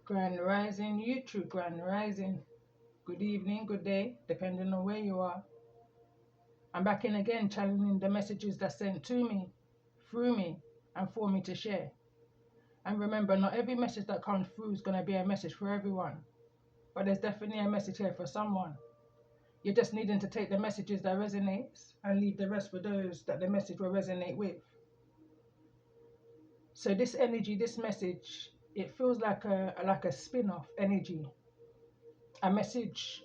Grand Rising, YouTube Grand Rising. Good evening, good day, depending on where you are. I'm back in again, channeling the messages that sent to me, through me, and for me to share. And remember, not every message that comes through is going to be a message for everyone, but there's definitely a message here for someone. You're just needing to take the messages that resonates and leave the rest for those that the message will resonate with. So this energy, this message, it feels like a spin-off energy, a message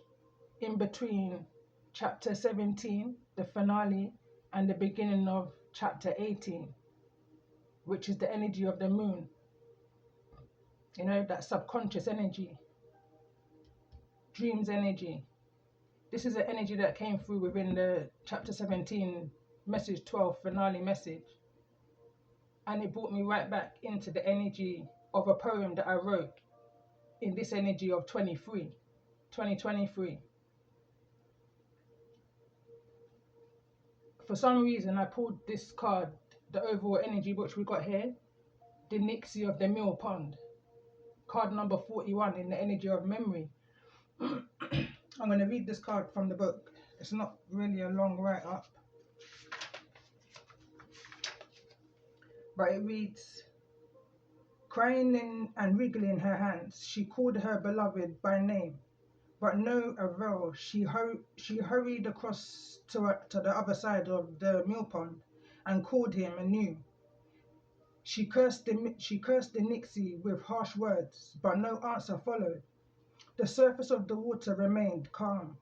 in between chapter 17, the finale, and the beginning of chapter 18, which is the energy of the moon. You know, that subconscious energy, dreams energy. This is an energy that came through within the chapter 17 message 12 finale message. And it brought me right back into the energy of a poem that I wrote in this energy of 2023. For some reason, I pulled this card, the overall energy which we got here, the Nixie of the Mill Pond, card number 41 in the energy of memory. I'm going to read this card from the book. It's not really a long write-up, but it reads, crying and wriggling her hands, she called her beloved by name, but no avail. She hurried across to the other side of the mill pond and called him anew. She cursed the Nixie with harsh words, but no answer followed. The surface of the water remained calm.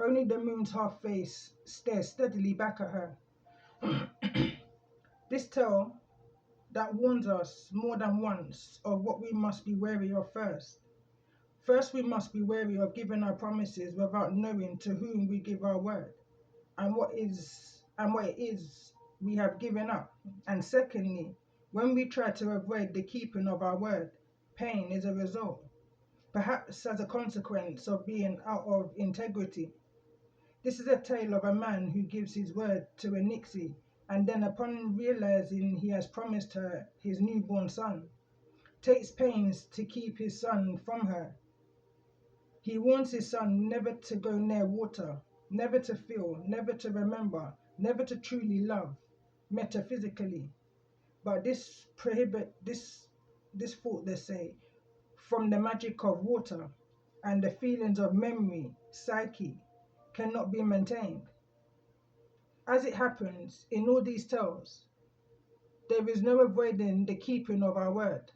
Only the moon's half face stared steadily back at her. This tale that warns us more than once of what we must be wary of first. First, we must be wary of giving our promises without knowing to whom we give our word, and what it is we have given up. And secondly, when we try to avoid the keeping of our word, pain is a result, perhaps as a consequence of being out of integrity. This is a tale of a man who gives his word to a Nixie, and then upon realizing he has promised her his newborn son, takes pains to keep his son from her. He warns his son never to go near water, never to feel, never to remember, never to truly love, metaphysically. But this thought, they say, from the magic of water and the feelings of memory, psyche, cannot be maintained. As it happens in all these tales, there is no avoiding the keeping of our word.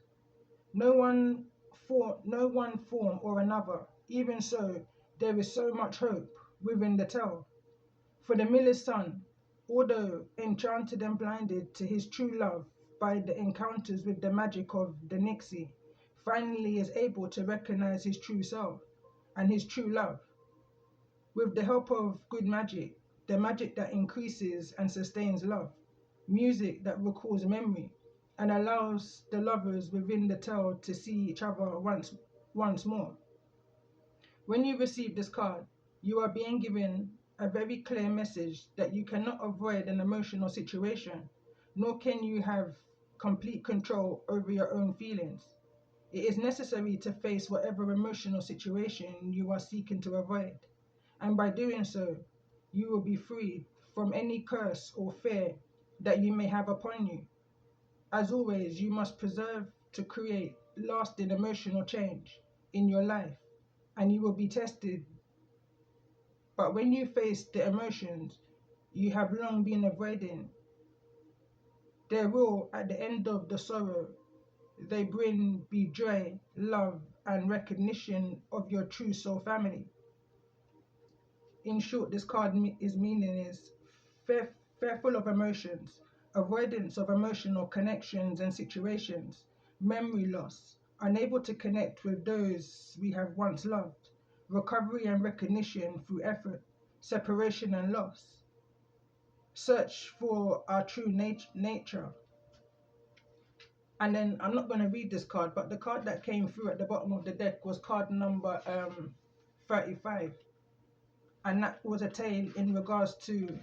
No one form or another. Even so, there is so much hope within the tale. For the miller's son, although enchanted and blinded to his true love by the encounters with the magic of the Nixie, finally is able to recognize his true self and his true love. With the help of good magic, the magic that increases and sustains love, music that recalls memory, and allows the lovers within the tale to see each other once more. When you receive this card, you are being given a very clear message that you cannot avoid an emotional situation, nor can you have complete control over your own feelings. It is necessary to face whatever emotional situation you are seeking to avoid, and by doing so, you will be freed from any curse or fear that you may have upon you. As always, you must preserve to create lasting emotional change in your life, and you will be tested. But when you face the emotions you have long been avoiding, there will, at the end of the sorrow they bring, be joy, love, and recognition of your true soul family. In short, this card meaning is fearful of emotions, avoidance of emotional connections and situations, memory loss, unable to connect with those we have once loved, recovery and recognition through effort, separation and loss, search for our true nature. And then I'm not going to read this card, but the card that came through at the bottom of the deck was card number 35. And that was a tale in regards to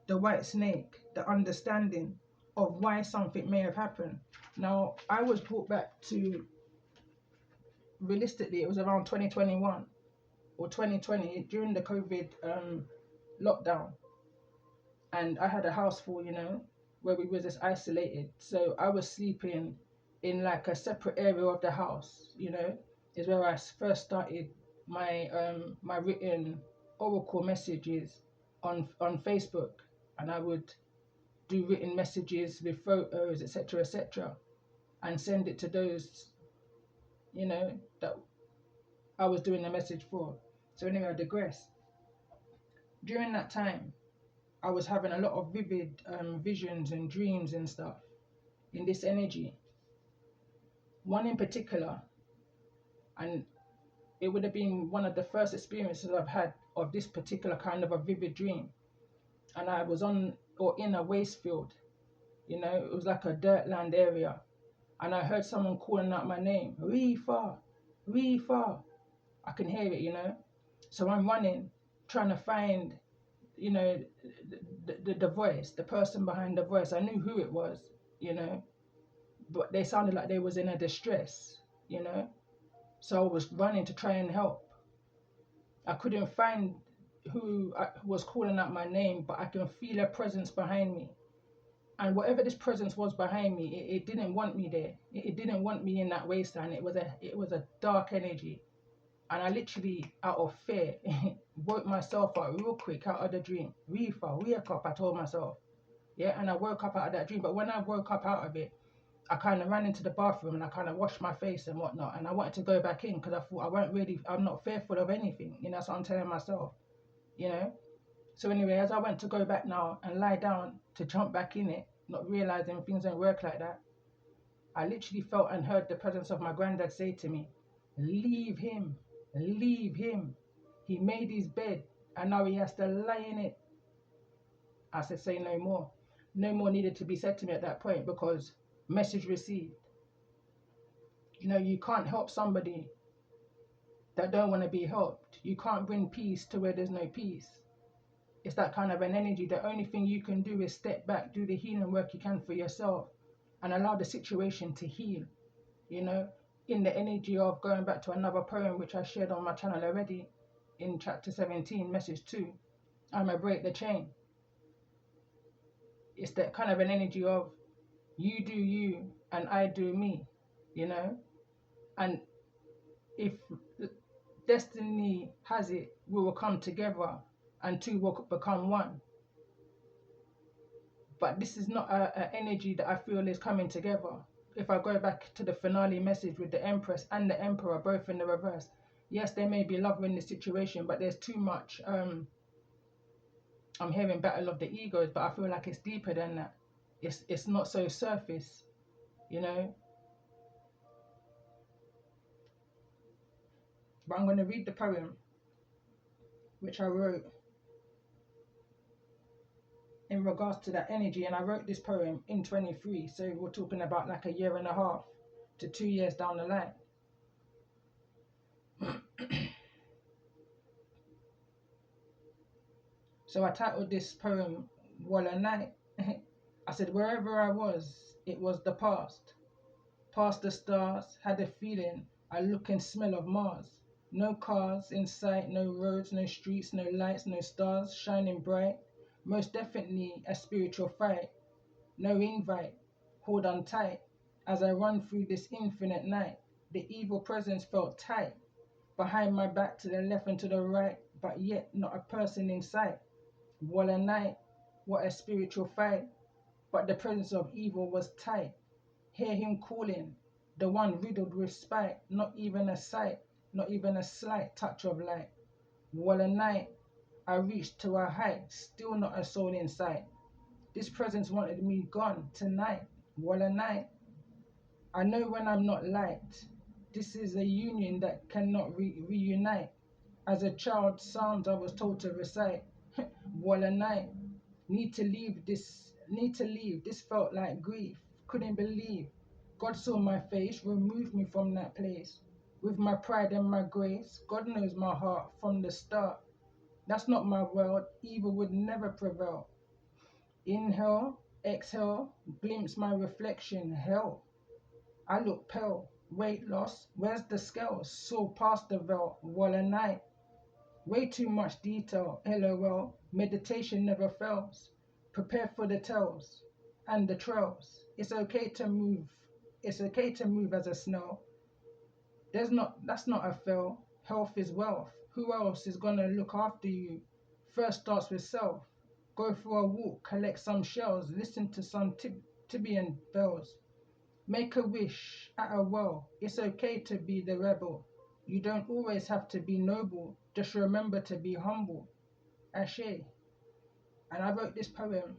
the white snake, the understanding of why something may have happened. Now, I was brought back to realistically, it was around 2021 or 2020 during the COVID lockdown, and I had a house full, where we was just isolated. So I was sleeping in like a separate area of the house, is where I first started my written oracle messages on Facebook, and I would do written messages with photos, etc., etc., and send it to those, that I was doing the message for. So anyway, I digress. During that time, I was having a lot of vivid visions and dreams and stuff in this energy. One in particular, and it would have been one of the first experiences I've had of this particular kind of a vivid dream. And I was on or in a waste field, it was like a dirt land area. And I heard someone calling out my name, Reefy, Reefy. I can hear it. So I'm running, trying to find, you know, the voice, the person behind the voice. I knew who it was, you know, but they sounded like they was in a distress, you know. So I was running to try and help. I couldn't find who was calling out my name, but I can feel a presence behind me. And whatever this presence was behind me, it didn't want me there. It didn't want me in that wasteland. It was a dark energy. And I literally, out of fear, woke myself up real quick out of the dream. Reefer, wake up, I told myself. Yeah, and I woke up out of that dream. But when I woke up out of it, I kind of ran into the bathroom and I kind of washed my face and whatnot. And I wanted to go back in because I thought I'm not fearful of anything. That's what I'm telling myself, you know. So anyway, as I went to go back now and lie down to jump back in it, not realizing things don't work like that, I literally felt and heard the presence of my granddad say to me, leave him, leave him. He made his bed and now he has to lie in it. I said, say no more. No more needed to be said to me at that point because message received. You can't help somebody that don't want to be helped. You can't bring peace to where there's no peace. It's that kind of an energy. The only thing you can do is step back, do the healing work you can for yourself and allow the situation to heal, in the energy of going back to another poem which I shared on my channel already in chapter 17, message 2, I'ma break the chain. It's that kind of an energy of you do you and I do me, and if destiny has it, we will come together and two will become one. But this is not a energy that I feel is coming together. If I go back to the finale message with the Empress and the Emperor both in the reverse, yes, there may be love in this situation, but there's too much. I'm hearing battle of the egos, but I feel like it's deeper than that. It's not so surface, you know. But I'm going to read the poem which I wrote in regards to that energy, and I wrote this poem in 23, so we're talking about like a year and a half to 2 years down the line. So I titled this poem Whata Night. I said wherever I was, it was the past. Past the stars, had a feeling I look and smell of Mars. No cars in sight, no roads, no streets, no lights, no stars shining bright. Most definitely a spiritual fight. No invite, hold on tight. As I run through this infinite night, the evil presence felt tight. Behind my back to the left and to the right, but yet not a person in sight. What a night, what a spiritual fight. But the presence of evil was tight. Hear him calling, the one riddled with spite. Not even a sight, not even a slight touch of light. What a night, I reached to a height, still not a soul in sight. This presence wanted me gone tonight. What a night. I know when I'm not liked. This is a union that cannot reunite. As a child, psalms I was told to recite. What a night. Need to leave. This felt like grief. Couldn't believe. God saw my face, removed me from that place. With my pride and my grace, God knows my heart from the start. That's not my world. Evil would never prevail. Inhale, exhale, glimpse my reflection. Hell, I look pale. Weight loss, where's the scales? Saw past the veil, wall and night. Way too much detail, LOL. Meditation never fails. Prepare for the tells and the trails. It's okay to move. It's okay to move as a snail. That's not a fail. Health is wealth. Who else is gonna look after you? First starts with self. Go for a walk, collect some shells, listen to some Tibetan bells. Make a wish at a well. It's okay to be the rebel. You don't always have to be noble. Just remember to be humble. Ashe. And I wrote this poem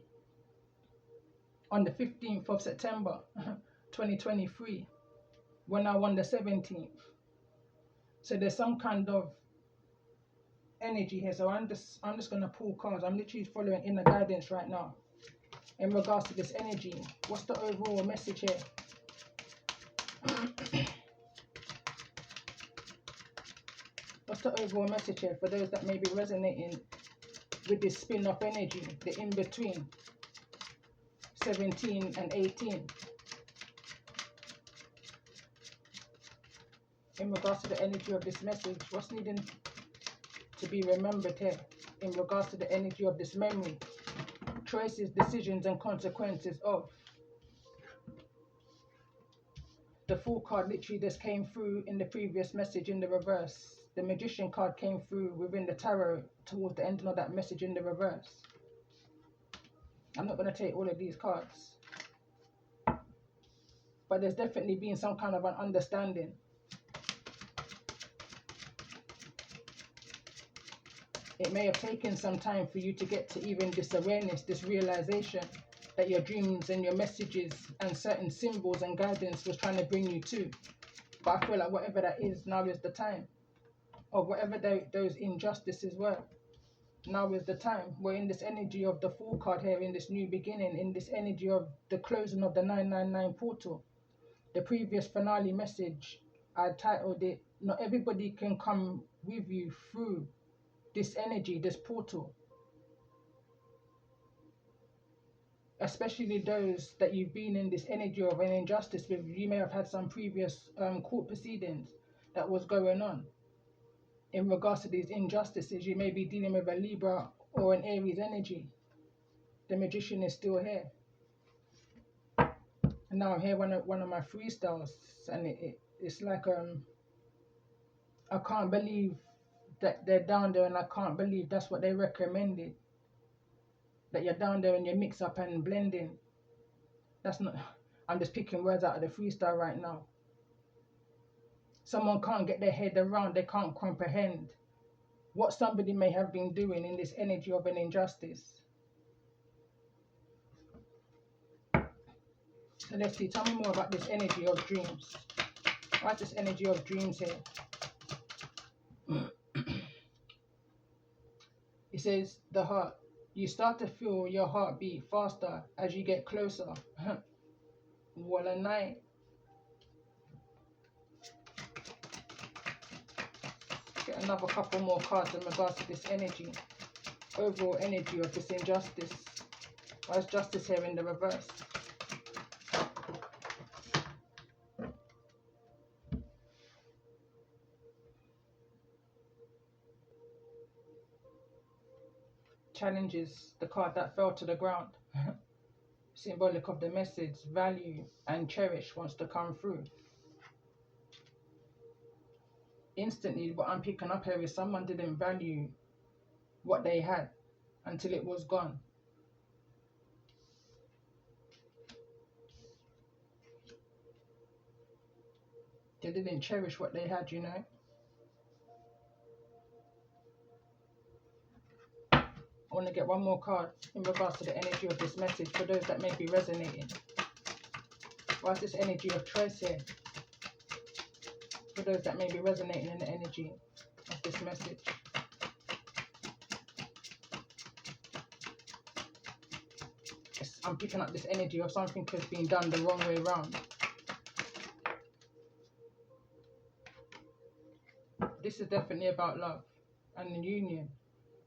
on the 15th of September 2023 when I won the 17th. So there's some kind of energy here. So I'm just gonna pull cards. I'm literally following inner guidance right now in regards to this energy. What's the overall message here? What's the overall message here for those that may be resonating with this spin-off energy, the in-between 17 and 18? In regards to the energy of this message, what's needing to be remembered here in regards to the energy of this memory? Choices, decisions, and consequences of. The Fool card literally just came through in the previous message in the reverse. The Magician card came through within the tarot towards the ending of that message in the reverse. I'm not going to take all of these cards, but there's definitely been some kind of an understanding. It may have taken some time for you to get to even this awareness, this realization that your dreams and your messages and certain symbols and guidance was trying to bring you to. But I feel like whatever that is, now is the time. Or whatever those injustices were, now is the time. We're in this energy of the Fool card here, in this new beginning, in this energy of the closing of the 999 portal. The previous finale message, I titled it, Not Everybody Can Come With You Through This Energy, this portal. Especially those that you've been in this energy of an injustice with. You may have had some previous court proceedings that was going on. In regards to these injustices, you may be dealing with a Libra or an Aries energy. The Magician is still here. And now I'm here one of my freestyles, and it's like I can't believe that they're down there, and I can't believe that's what they recommended. That you're down there and you mix up and blending. That's not. I'm just picking words out of the freestyle right now. Someone can't get their head around. They can't comprehend what somebody may have been doing in this energy of an injustice. So let's see. Tell me more about this energy of dreams. What's this energy of dreams here? It says the heart. You start to feel your heart beat faster as you get closer. What a night. Get another couple more cards in regards to this energy. Overall energy of this injustice. Why is justice here in the reverse? Challenges, the card that fell to the ground. Symbolic of the message, value and cherish wants to come through. Instantly, what I'm picking up here is someone didn't value what they had until it was gone. They didn't cherish what they had, you know. I want to get one more card in regards to the energy of this message for those that may be resonating. Why is this energy of choice here? For those that may be resonating in the energy of this message. I'm picking up this energy of something has been done the wrong way around. This is definitely about love and the union.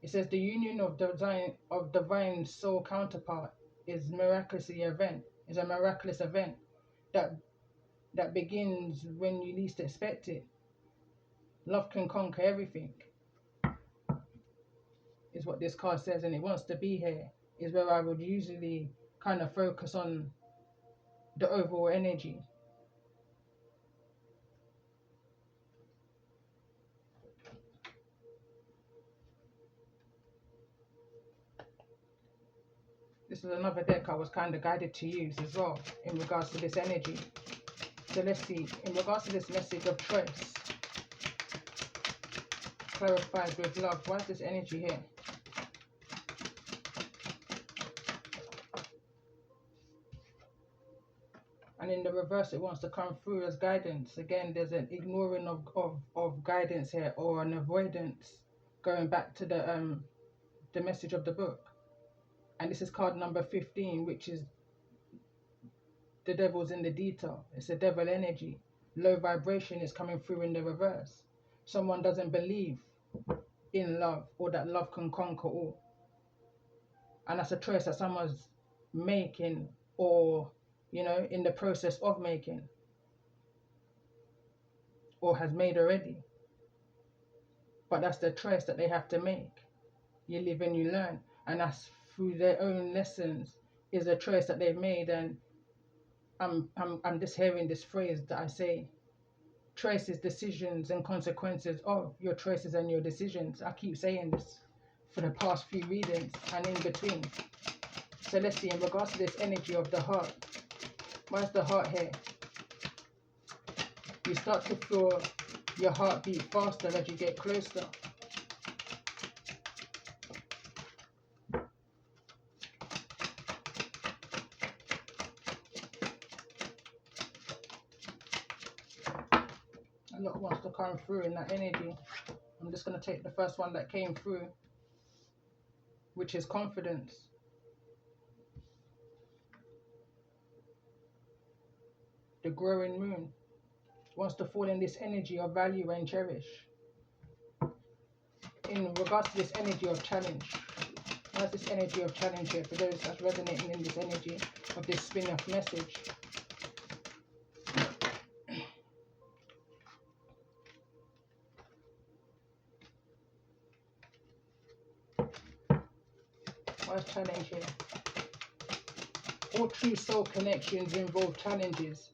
It says the union of divine soul counterpart is a miraculous event that that begins when you least expect it. Love can conquer everything, is what this card says, and it wants to be here, is where I would usually kind of focus on the overall energy. This is another deck I was kind of guided to use as well in regards to this energy. So let's see, in regards to this message of choice, clarified with love, why is this energy here? And in the reverse, it wants to come through as guidance. Again, there's an ignoring of guidance here, or an avoidance, going back to the message of the book. And this is card number 15, which is the devil's in the detail. It's a devil energy. Low vibration is coming through in the reverse. Someone doesn't believe in love, or that love can conquer all. And that's a choice that someone's making, or, you know, in the process of making, or has made already. But that's the choice that they have to make. You live and you learn. And that's through their own lessons, is a choice that they've made. And I'm just hearing this phrase that I say, choices, decisions, and consequences of your choices and your decisions. I keep saying this for the past few readings and in between. So let's see, in regards to this energy of the heart, where's the heart here? You start to feel your heart beat faster as you get closer. A lot wants to come through in that energy. I'm just going to take the first one that came through, which is confidence. The growing moon wants to fall in this energy of value and cherish. In regards to this energy of challenge, what's this energy of challenge here for those that's resonating in this energy of this spin-off message? What's challenge here? All true soul connections involve challenges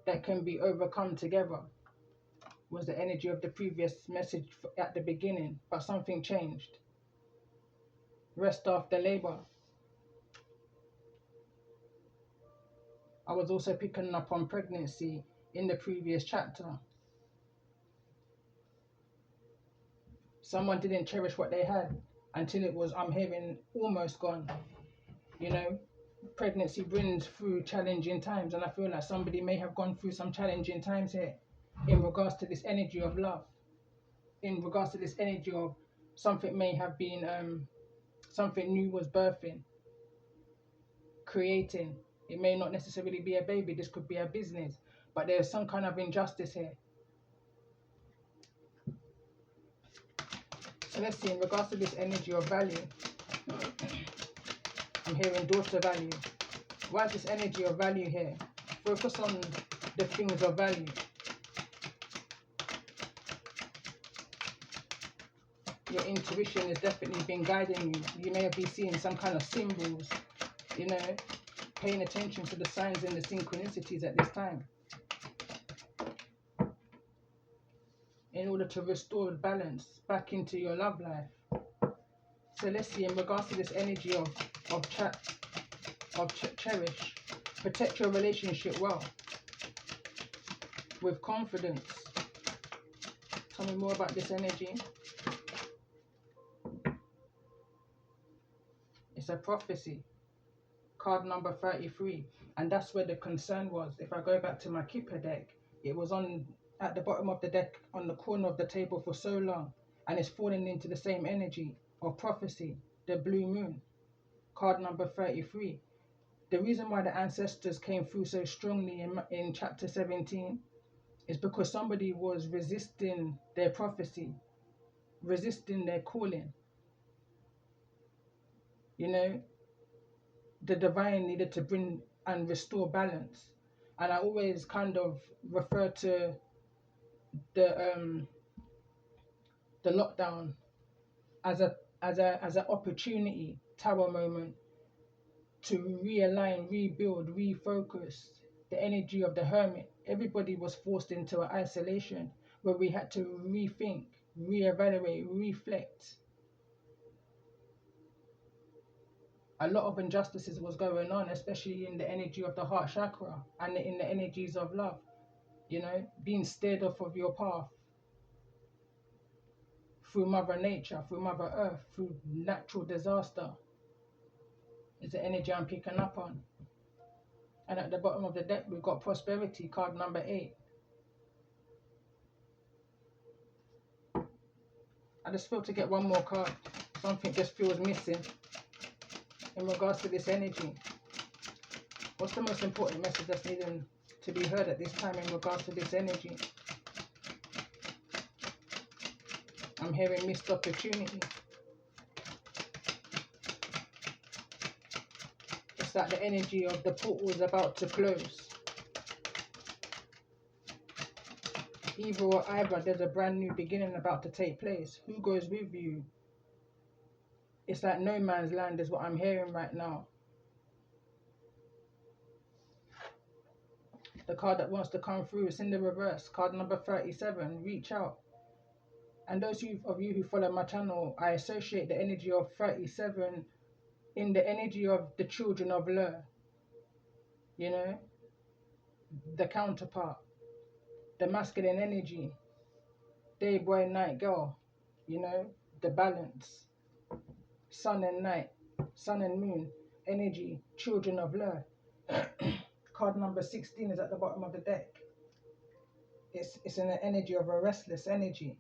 that can be overcome together, was the energy of the previous message at the beginning, but something changed. Rest after labor. I was also picking up on pregnancy in the previous chapter. Someone didn't cherish what they had until it was, I'm hearing, almost gone. You know, pregnancy brings through challenging times, and I feel like somebody may have gone through some challenging times here in regards to this energy of love, in regards to this energy of something may have been, something new was birthing, creating. It may not necessarily be a baby, this could be a business, but there's some kind of injustice here. So let's see, in regards to this energy of value, I'm hearing daughter value. Why is this energy of value here? Focus on the things of value. Your intuition has definitely been guiding you. You may have been seeing some kind of symbols, you know, paying attention to the signs and the synchronicities at this time, in order to restore balance back into your love life. So let's see, in regards to this energy of cherish, protect your relationship well, with confidence. Tell me more about this energy. It's a prophecy, card number 33, and that's where the concern was. If I go back to my Kipper deck, it was on at the bottom of the deck on the corner of the table for so long, and it's falling into the same energy of prophecy, the blue moon, card number 33. The reason why the ancestors came through so strongly in chapter 17 is because somebody was resisting their prophecy, resisting their calling. You know, the divine needed to bring and restore balance. And I always kind of refer to the lockdown as an opportunity tower moment to realign, rebuild, refocus the energy of the hermit. Everybody was forced into an isolation where we had to rethink, reevaluate, reflect. A lot of injustices was going on, especially in the energy of the heart chakra and in the energies of love. You know, being steered off of your path through Mother Nature, through Mother Earth, through natural disaster is the energy I'm picking up on. And at the bottom of the deck, we've got prosperity, card number 8. I just feel to get one more card. Something just feels missing in regards to this energy. What's the most important message that's needing to be heard at this time in regards to this energy? I'm hearing missed opportunity. It's like the energy of the portal is about to close. Either or either, there's a brand new beginning about to take place. Who goes with you? It's like no man's land is what I'm hearing right now. The card that wants to come through is in the reverse. Card number 37, reach out. And those of you who follow my channel, I associate the energy of 37 in the energy of the children of Le. You know, the counterpart, the masculine energy, day boy, night girl, you know, the balance, sun and night, sun and moon, energy, children of Le. Card number 16 is at the bottom of the deck. It's in the energy of a restless energy.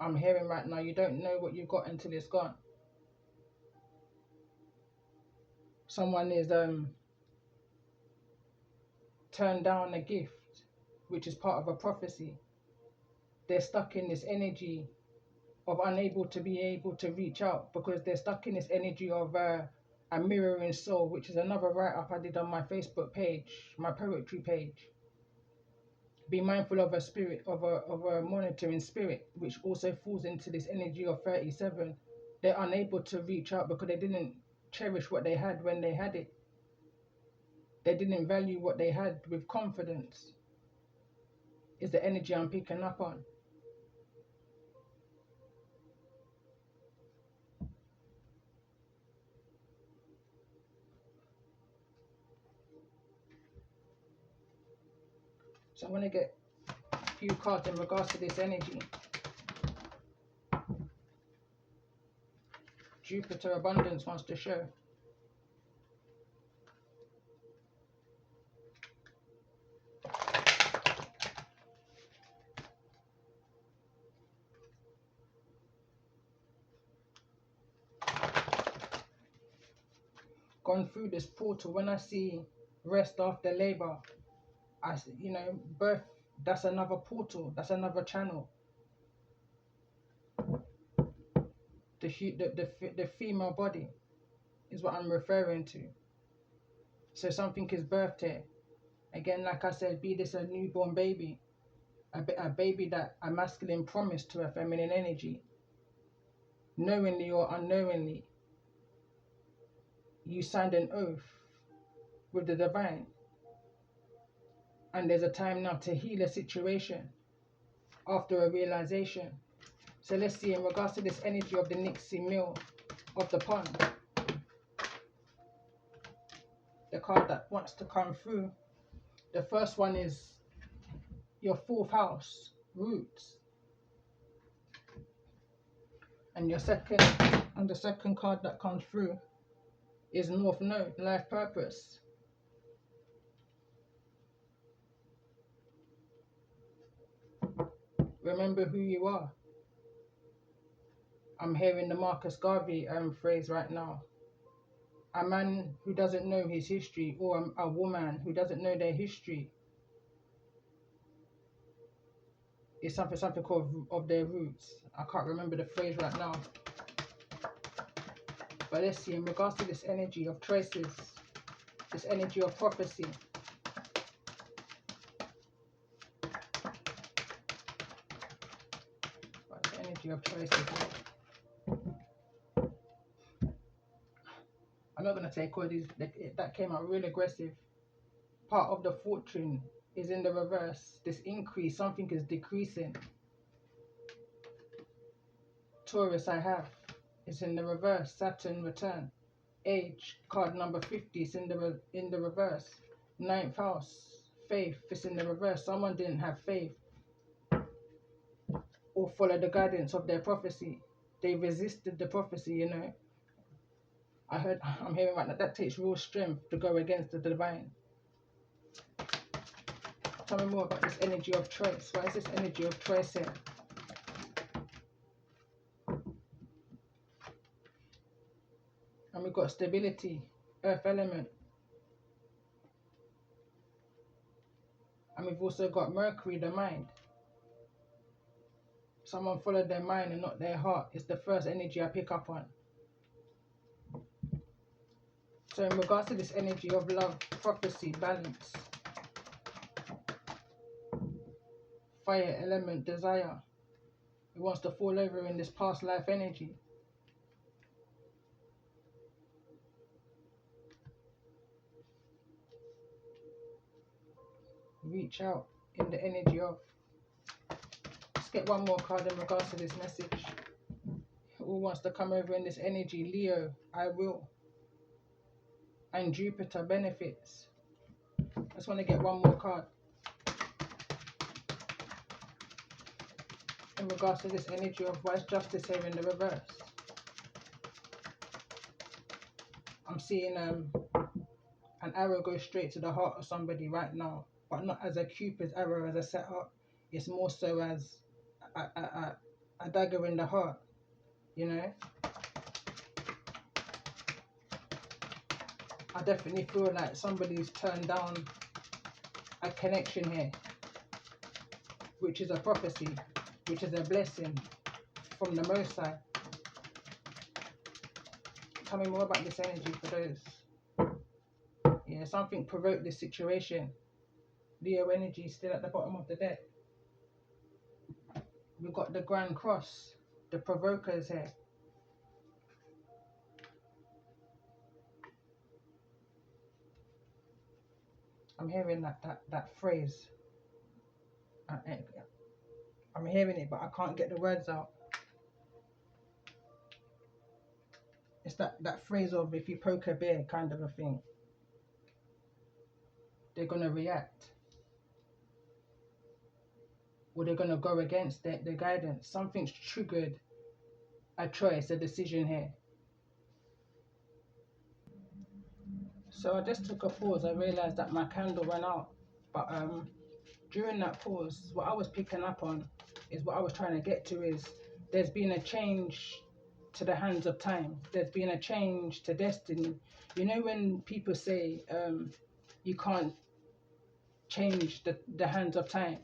I'm hearing right now, you don't know what you've got until it's gone. Someone is turned down a gift, which is part of a prophecy. They're stuck in this energy of unable to be able to reach out because they're stuck in this energy of a mirroring soul, which is another write-up I did on my Facebook page, my poetry page. Be mindful of a spirit, of a monitoring spirit, which also falls into this energy of 37. They're unable to reach out because they didn't cherish what they had when they had it. They didn't value what they had with confidence. Is the energy I'm picking up on. So I'm going to get a few cards in regards to this energy. Jupiter Abundance wants to show. Gone through this portal. When I see rest after labor, you know, birth, that's another portal, that's another channel. The female body is what I'm referring to. So something is birthed here. Again, like I said, be this a newborn baby, a baby that a masculine promised to a feminine energy. Knowingly or unknowingly, you signed an oath with the divine. And there's a time now to heal a situation after a realization. So let's see, in regards to this energy of the Nixie Mill of the pond, the card that wants to come through, the first one is your 4th house, roots. And the second card that comes through is North Node, life purpose. Remember who you are. I'm hearing the Marcus Garvey phrase right now. A man who doesn't know his history, or a woman who doesn't know their history, is something called of their roots. I can't remember the phrase right now. But let's see, in regards to this energy of choices, this energy of prophecy. But the energy of choices. I'm not going to take all these, that came out real aggressive. Part of the fortune is in the reverse. This increase, something is decreasing. Taurus I have is in the reverse. Saturn return. Age, card number 50 is in the reverse. Ninth house, faith is in the reverse. Someone didn't have faith or follow the guidance of their prophecy. They resisted the prophecy, you know. I'm hearing right now that takes real strength to go against the divine. Tell me more about this energy of choice. What is this energy of choice here? And we've got stability, earth element. And we've also got Mercury, the mind. Someone followed their mind and not their heart. It's the first energy I pick up on. So in regards to this energy of love, prophecy, balance, fire element, desire. It wants to fall over in this past life energy. Reach out in the energy of. Let's get one more card in regards to this message. Who wants to come over in this energy? Leo, I will. And Jupiter, benefits. I just want to get one more card. In regards to this energy of wise justice here in the reverse. I'm seeing an arrow go straight to the heart of somebody right now. But not as a Cupid's arrow as a setup. It's more so as a dagger in the heart. You know? I definitely feel like somebody's turned down a connection here, which is a prophecy, which is a blessing from the Most High. Tell me more about this energy for those. Yeah, something provoked this situation. Leo energy still at the bottom of the deck. We've got the Grand Cross, the provokers here. I'm hearing that phrase. I'm hearing it, but I can't get the words out. It's that phrase of if you poke a bear kind of a thing. They're going to react. Or they're going to go against the guidance. Something's triggered a choice, a decision here. So I just took a pause. I realized that my candle ran out. But during that pause, what I was picking up on is what I was trying to get to is there's been a change to the hands of time. There's been a change to destiny. You know when people say you can't change the hands of time.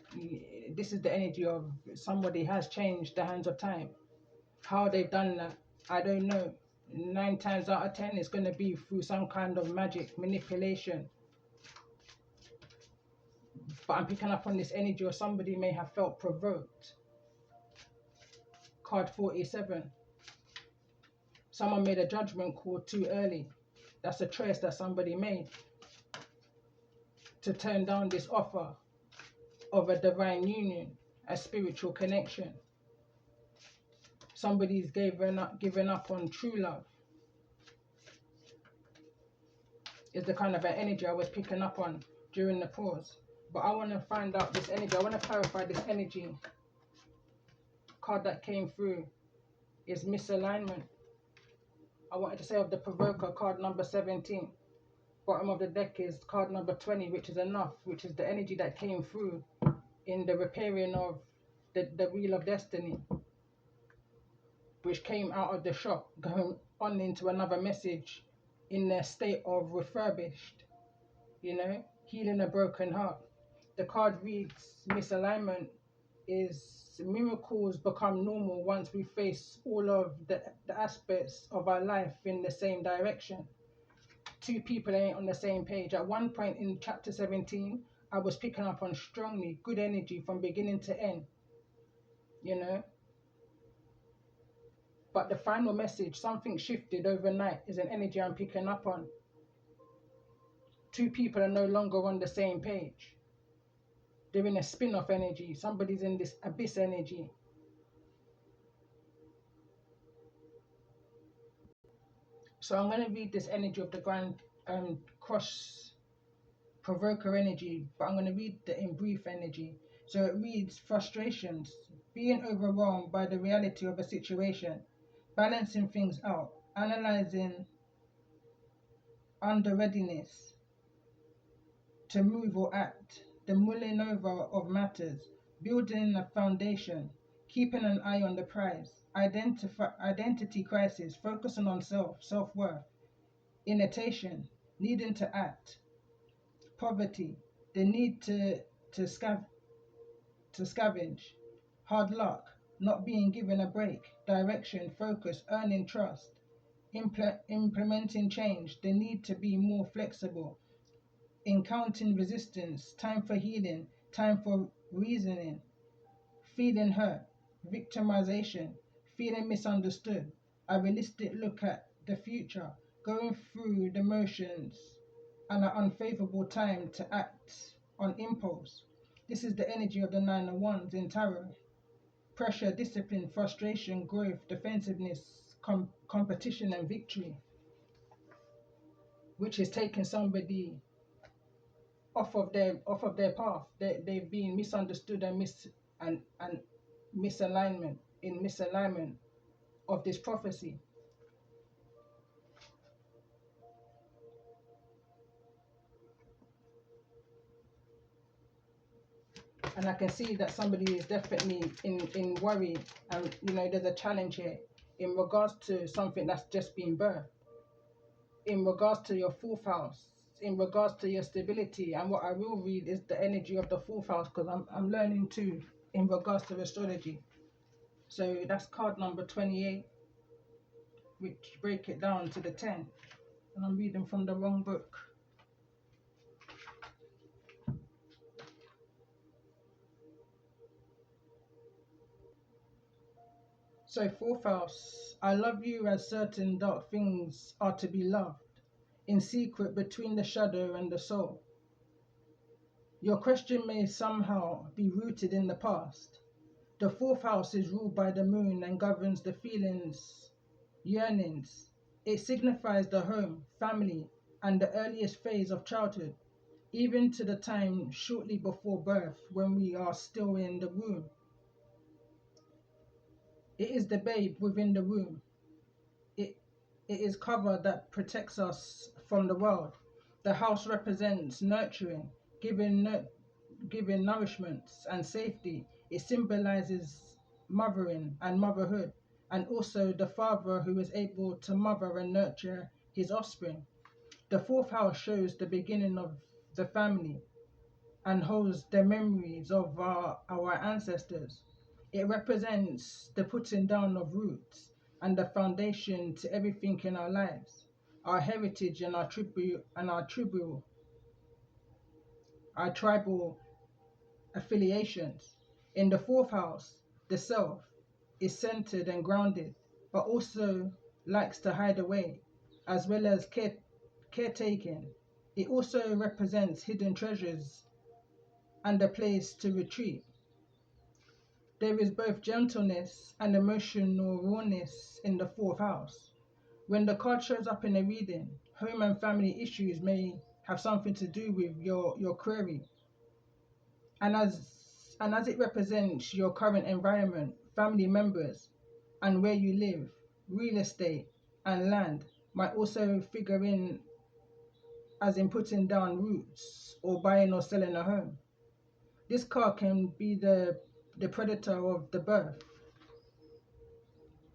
This is the energy of somebody has changed the hands of time. How they've done that, I don't know. 9 times out of 10 it's going to be through some kind of magic manipulation. But I'm picking up on this energy, or somebody may have felt provoked. Card 47. Someone made a judgment call too early. That's a choice that somebody made to turn down this offer of a divine union, a spiritual connection. Somebody's given up on true love. Is the kind of an energy I was picking up on during the pause. But I want to find out this energy. I want to clarify this energy. Card that came through is misalignment. I wanted to say of the provoker, card number 17. Bottom of the deck is card number 20, which is enough, which is the energy that came through in the repairing of the wheel of destiny, which came out of the shop, going on into another message in their state of refurbished, you know, healing a broken heart. The card reads misalignment is miracles become normal once we face all of the aspects of our life in the same direction. Two people ain't on the same page. At one point in chapter 17, I was picking up on strongly good energy from beginning to end, you know. But the final message, something shifted overnight, is an energy I'm picking up on. Two people are no longer on the same page. They're in a spin-off energy. Somebody's in this abyss energy. So I'm going to read this energy of the grand cross provoker energy, but I'm going to read the in brief energy. So it reads frustrations, being overwhelmed by the reality of a situation, balancing things out, analyzing under readiness to move or act, the mulling over of matters, building a foundation, keeping an eye on the prize, identity crisis, focusing on self-worth, inattention, needing to act, poverty, the need to scav to scavenge, hard luck, not being given a break, direction, focus, earning trust, implementing change, the need to be more flexible, encountering resistance, time for healing, time for reasoning, feeling hurt, victimization, feeling misunderstood, a realistic look at the future, going through the motions, and an unfavorable time to act on impulse. This is the energy of the Nine of Wands in Tarot. Pressure, discipline, frustration, growth, defensiveness, competition, and victory, which is taking somebody off of their path. They've been misunderstood and misalignment of this prophecy. And I can see that somebody is definitely in worry, and there's a challenge here in regards to something that's just been birthed, in regards to your fourth house, in regards to your stability. And what I will read is the energy of the fourth house, because I'm learning too in regards to astrology. So that's card number 28, which break it down to the 10. And I'm reading from the wrong book. So fourth house, I love you as certain dark things are to be loved, in secret between the shadow and the soul. Your question may somehow be rooted in the past. The fourth house is ruled by the moon and governs the feelings, yearnings. It signifies the home, family, and the earliest phase of childhood, even to the time shortly before birth when we are still in the womb. It is the babe within the womb. It, it is cover that protects us from the world. The house represents nurturing, giving nourishment and safety. It symbolizes mothering and motherhood, and also the father who is able to mother and nurture his offspring. The fourth house shows the beginning of the family and holds the memories of our ancestors. It represents the putting down of roots and the foundation to everything in our lives, our heritage and our tribal affiliations. In the fourth house, the self is centered and grounded, but also likes to hide away, as well as caretaking. It also represents hidden treasures and a place to retreat. There is both gentleness and emotional rawness in the fourth house. When the card shows up in a reading, home and family issues may have something to do with your query. And as it represents your current environment, family members, and where you live, real estate and land might also figure in, as in putting down roots or buying or selling a home. This card can be the predator of the birth,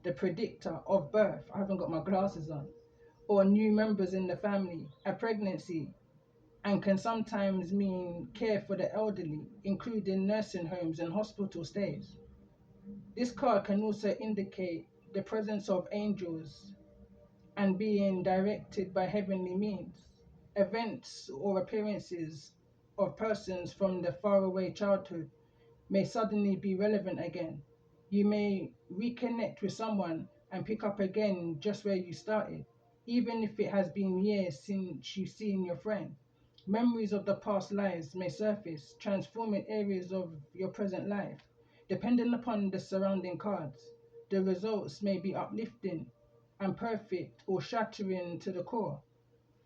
the predictor of birth. I haven't got my glasses on. Or new members in the family, a pregnancy, and can sometimes mean care for the elderly, including nursing homes and hospital stays. This card can also indicate the presence of angels and being directed by heavenly means. Events or appearances of persons from the faraway childhood may suddenly be relevant again. You may reconnect with someone and pick up again just where you started, even if it has been years since you've seen your friend. Memories of the past lives may surface, transforming areas of your present life. Depending upon the surrounding cards, the results may be uplifting and perfect or shattering to the core.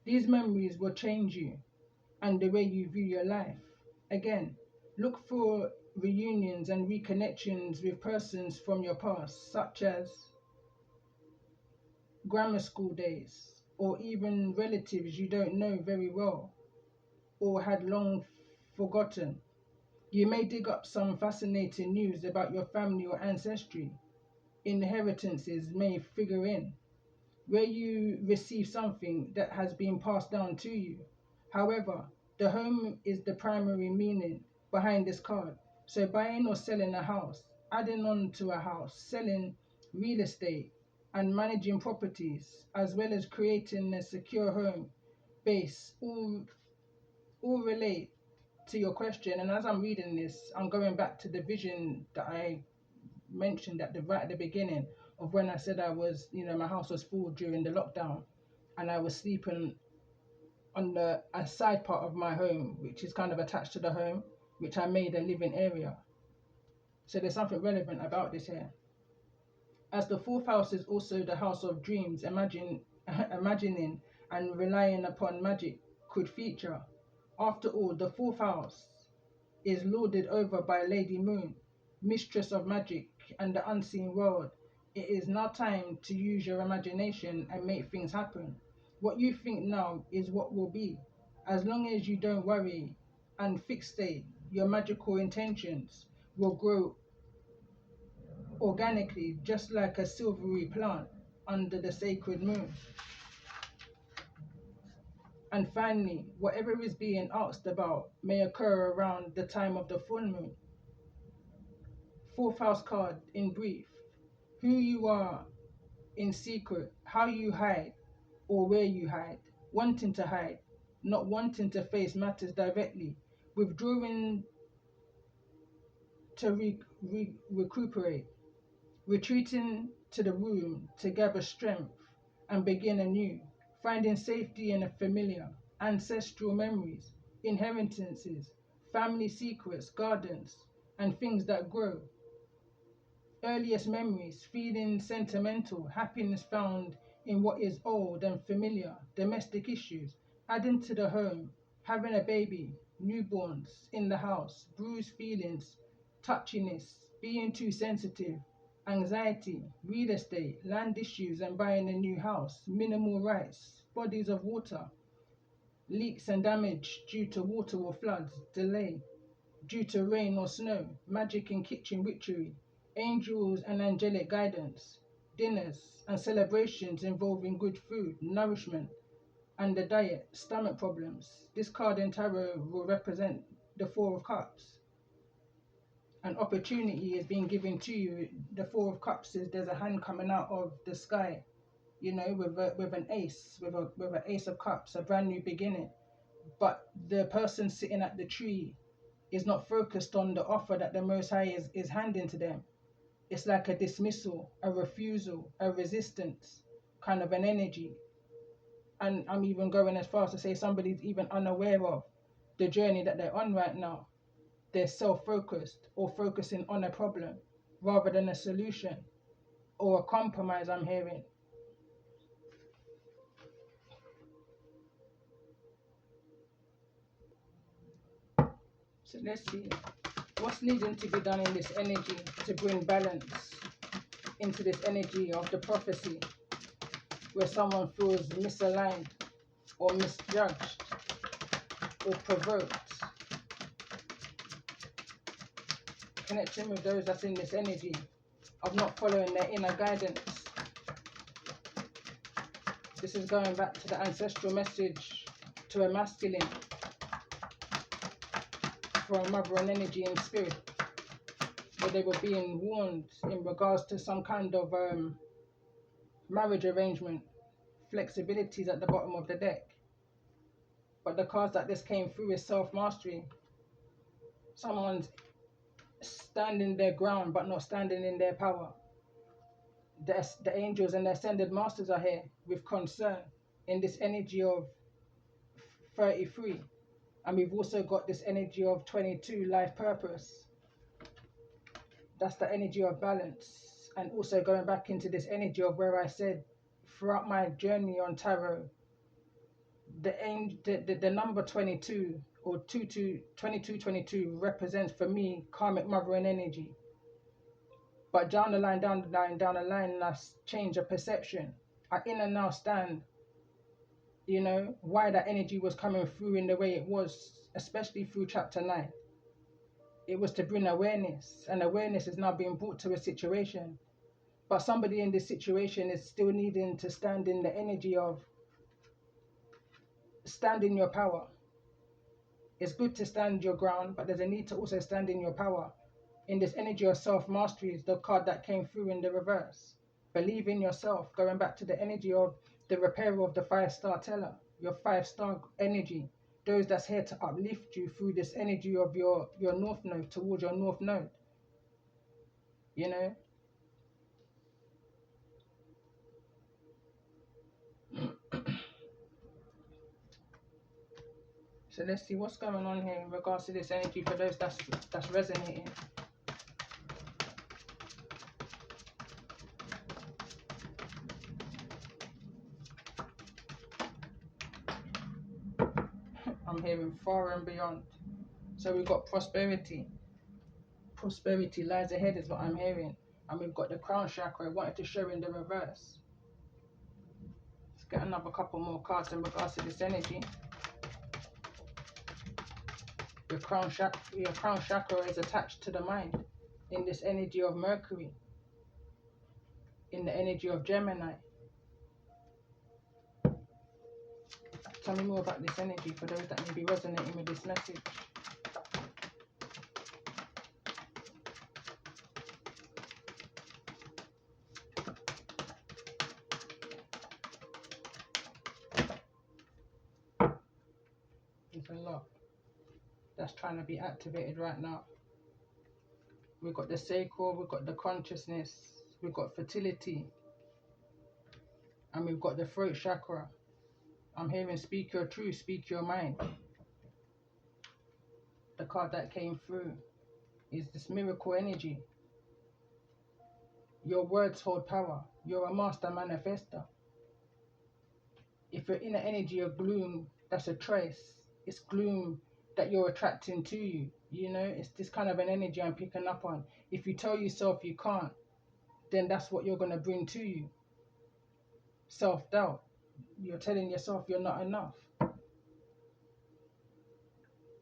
These memories will change you and the way you view your life. Again, look for reunions and reconnections with persons from your past, such as grammar school days, or even relatives you don't know very well or had long forgotten. You may dig up some fascinating news about your family or ancestry. Inheritances may figure in, where you receive something that has been passed down to you. However, the home is the primary meaning behind this card. So buying or selling a house, adding on to a house, selling real estate, and managing properties, as well as creating a secure home base, all relate to your question. And as I'm reading this, I'm going back to the vision that I mentioned right at the beginning of when I said I was, my house was full during the lockdown, and I was sleeping on a side part of my home, which is kind of attached to the home, which I made a living area. So there's something relevant about this here. As the fourth house is also the house of dreams, imagining and relying upon magic could feature. After all, the fourth house is lorded over by Lady Moon, mistress of magic and the unseen world. It is now time to use your imagination and make things happen. What you think now is what will be. As long as you don't worry and fixate, your magical intentions will grow organically, just like a silvery plant under the sacred moon. And finally, whatever is being asked about may occur around the time of the full moon. Fourth house card in brief: who you are in secret, how you hide or where you hide, wanting to hide, not wanting to face matters directly, withdrawing to recuperate, retreating to the room to gather strength and begin anew, finding safety in a familiar, ancestral memories, inheritances, family secrets, gardens, and things that grow. Earliest memories, feeling sentimental, happiness found in what is old and familiar, domestic issues, adding to the home, having a baby, newborns in the house, bruised feelings, touchiness, being too sensitive, anxiety, real estate, land issues and buying a new house, minimal rights, bodies of water, leaks and damage due to water or floods, delay, due to rain or snow, magic in kitchen witchery, angels and angelic guidance, dinners and celebrations involving good food, nourishment, and the diet, stomach problems. This card in tarot will represent the Four of Cups. An opportunity is being given to you. The Four of Cups is there's a hand coming out of the sky, with an ace, with an ace of cups, a brand new beginning. But the person sitting at the tree is not focused on the offer that the Most High is handing to them. It's like a dismissal, a refusal, a resistance kind of an energy. And I'm even going as far as to say somebody's even unaware of the journey that they're on right now. They're self-focused or focusing on a problem rather than a solution or a compromise, I'm hearing. So let's see. What's needing to be done in this energy to bring balance into this energy of the prophecy, where someone feels misaligned or misjudged or provoked? Connecting with those that's in this energy of not following their inner guidance. This is going back to the ancestral message to a masculine from mother and energy and spirit, where they were being warned in regards to some kind of marriage arrangement. Flexibilities at the bottom of the deck. But the cards that this came through is self-mastery. Someone's standing their ground but not standing in their power. The angels and the ascended masters are here with concern in this energy of 33. And we've also got this energy of 22, life purpose. That's the energy of balance. And also going back into this energy of where I said throughout my journey on tarot, the number 22 or 22 represents for me karmic mother and energy. But down the line, and I change of perception. I in and now stand, why that energy was coming through in the way it was, especially through chapter 9. It was to bring awareness, and awareness is now being brought to a situation. But somebody in this situation is still needing to stand in the energy of stand in your power. It's good to stand your ground, but there's a need to also stand in your power. In this energy of self-mastery is the card that came through in the reverse. Believe in yourself, going back to the energy of the repairer of the 5-star teller, your 5-star energy, those that's here to uplift you through this energy of your north node, towards your north node. So let's see what's going on here in regards to this energy for those that's resonating. I'm hearing far and beyond. So we've got prosperity. Prosperity lies ahead is what I'm hearing. And we've got the crown chakra. I wanted to show in the reverse. Let's get another couple more cards in regards to this energy. Your crown chakra is attached to the mind in this energy of Mercury, in the energy of Gemini. Tell me more about this energy for those that may be resonating with this message. There's a lot that's trying to be activated right now. We've got the sacral, we've got the consciousness, we've got fertility, and we've got the throat chakra. I'm hearing speak your truth, speak your mind. The card that came through is this miracle energy. Your words hold power. You're a master manifester. If you're in an energy of gloom, that's a trace. It's gloom that you're attracting to you. It's this kind of an energy I'm picking up on. If you tell yourself you can't, then that's what you're going to bring to you. Self-doubt. You're telling yourself you're not enough.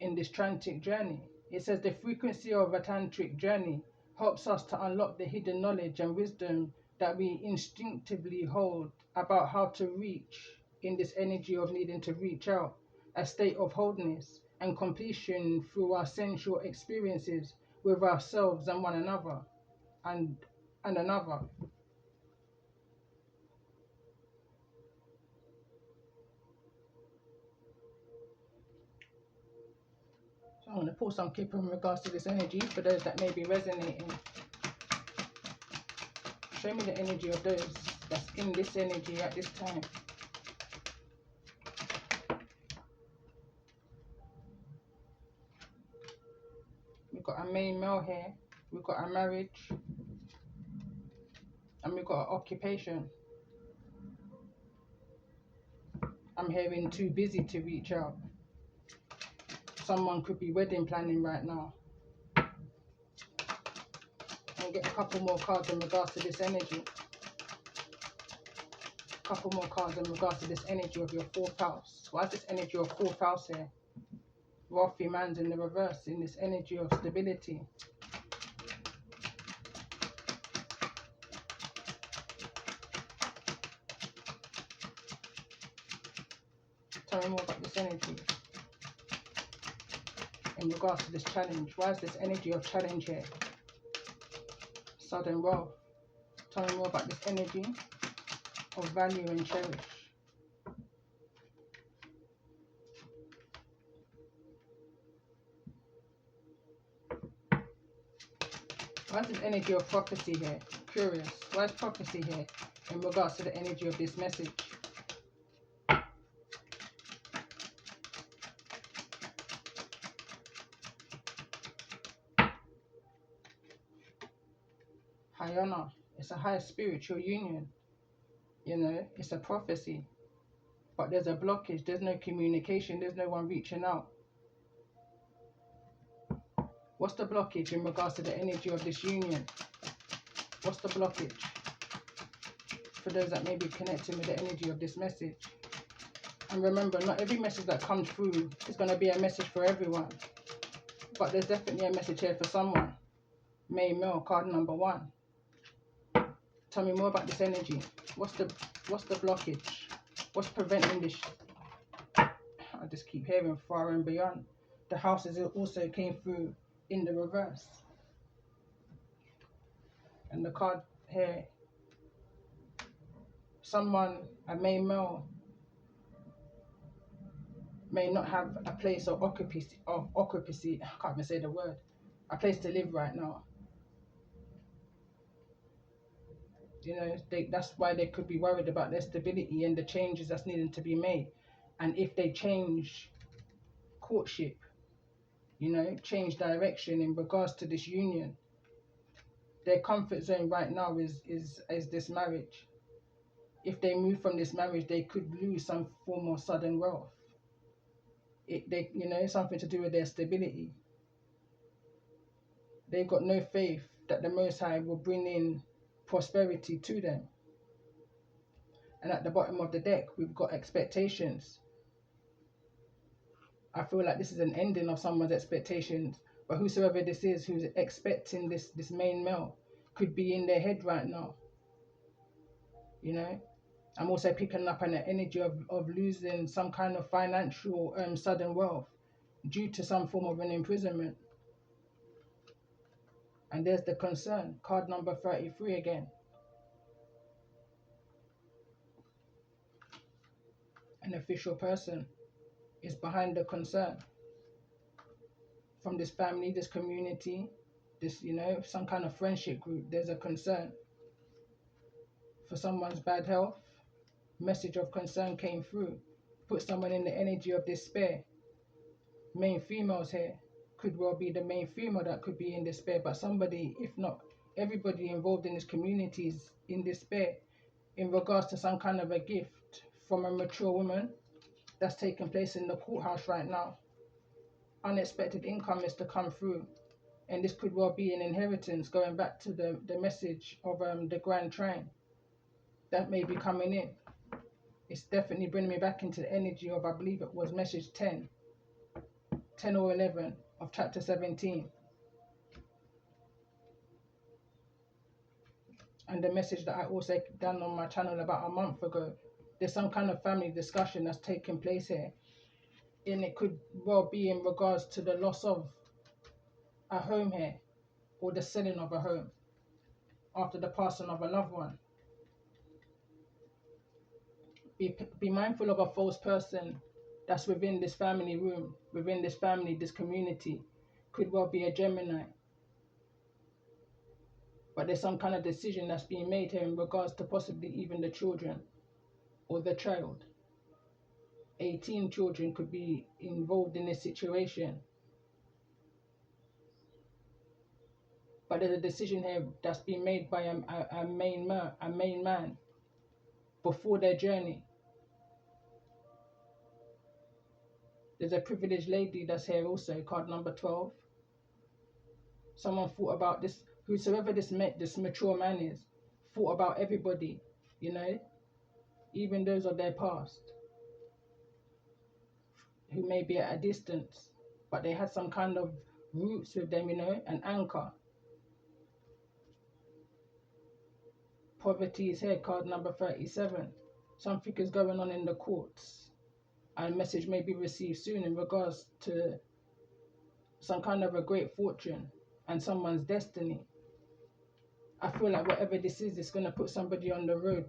In this tantric journey, it says the frequency of a tantric journey helps us to unlock the hidden knowledge and wisdom that we instinctively hold about how to reach in this energy of needing to reach out, a state of wholeness and completion through our sensual experiences with ourselves and one another and another. So I'm going to pull some clip in regards to this energy for those that may be resonating. Show me the energy of those that's in this energy at this time. We've got a main male here, we've got a marriage, and we've got an occupation. I'm hearing too busy to reach out. Someone could be wedding planning right now. And get a couple more cards in regards to this energy. A couple more cards in regards to this energy of your 4th house. Why is this energy of 4th house here? Wealthy man's in the reverse, in this energy of stability. Tell me more about this energy. in regards to this challenge? Why is this energy of challenge here? Sudden wealth. Tell me more about this energy of value and cherish. Why is this energy of prophecy here? Curious. Why is prophecy here in regards to the energy of this message? Hayana. It's a higher spiritual union. You know, it's a prophecy. But there's a blockage. There's no communication. There's no one reaching out. What's the blockage in regards to the energy of this union? What's the blockage? For those that may be connecting with the energy of this message. And remember, not every message that comes through is going to be a message for everyone. But there's definitely a message here for someone. May Mel, card number 1. Tell me more about this energy. What's the blockage? What's preventing this? I just keep hearing far and beyond. The houses also came through in the reverse. And the card here, someone, a male male, may not have a place of occupancy, I can't even say the word, a place to live right now. You know, that's why they could be worried about their stability and the changes that's needing to be made. And if they change courtship, you know, change direction in regards to this union, their comfort zone right now is this marriage. If they move from this marriage, they could lose some form of sudden wealth. You know, something to do with their stability. They've got no faith that the Most High will bring in prosperity to them. And at the bottom of the deck, we've got expectations. I feel like this is an ending of someone's expectations. But whosoever this is who's expecting this main male could be in their head right now. You know? I'm also picking up on the energy of losing some kind of financial sudden wealth due to some form of an imprisonment. And there's the concern. Card number 33 again. An official person is behind the concern. From this family, this community, this, you know, some kind of friendship group, there's a concern. For someone's bad health, message of concern came through. Put someone in the energy of despair. Main females here. Could well be the main female that could be in despair, but somebody, if not everybody involved in this community is in despair in regards to some kind of a gift from a mature woman that's taking place in the courthouse right now. Unexpected income is to come through, and this could well be an inheritance, going back to the message of the grand train that may be coming in. It's definitely bringing me back into the energy of, I believe it was message 10 or 11 of chapter 17. And the message that I also done on my channel about a month ago. There's some kind of family discussion that's taking place here. And it could well be in regards to the loss of a home here, or the selling of a home after the passing of a loved one. Be mindful of a false person that's within this family room, within this family, this community. Could well be a Gemini. But there's some kind of decision that's being made here in regards to possibly even the children or the child. 18 children could be involved in this situation. But there's a decision here that's being made by a main man before their journey. There's a privileged lady that's here also, card number 12. Someone thought about this, whosoever this mature man is, thought about everybody, you know, even those of their past, who may be at a distance, but they had some kind of roots with them, you know, an anchor. Poverty is here, card number 37. Something is going on in the courts, and a message may be received soon in regards to some kind of a great fortune and someone's destiny. I feel like whatever this is, it's going to put somebody on the road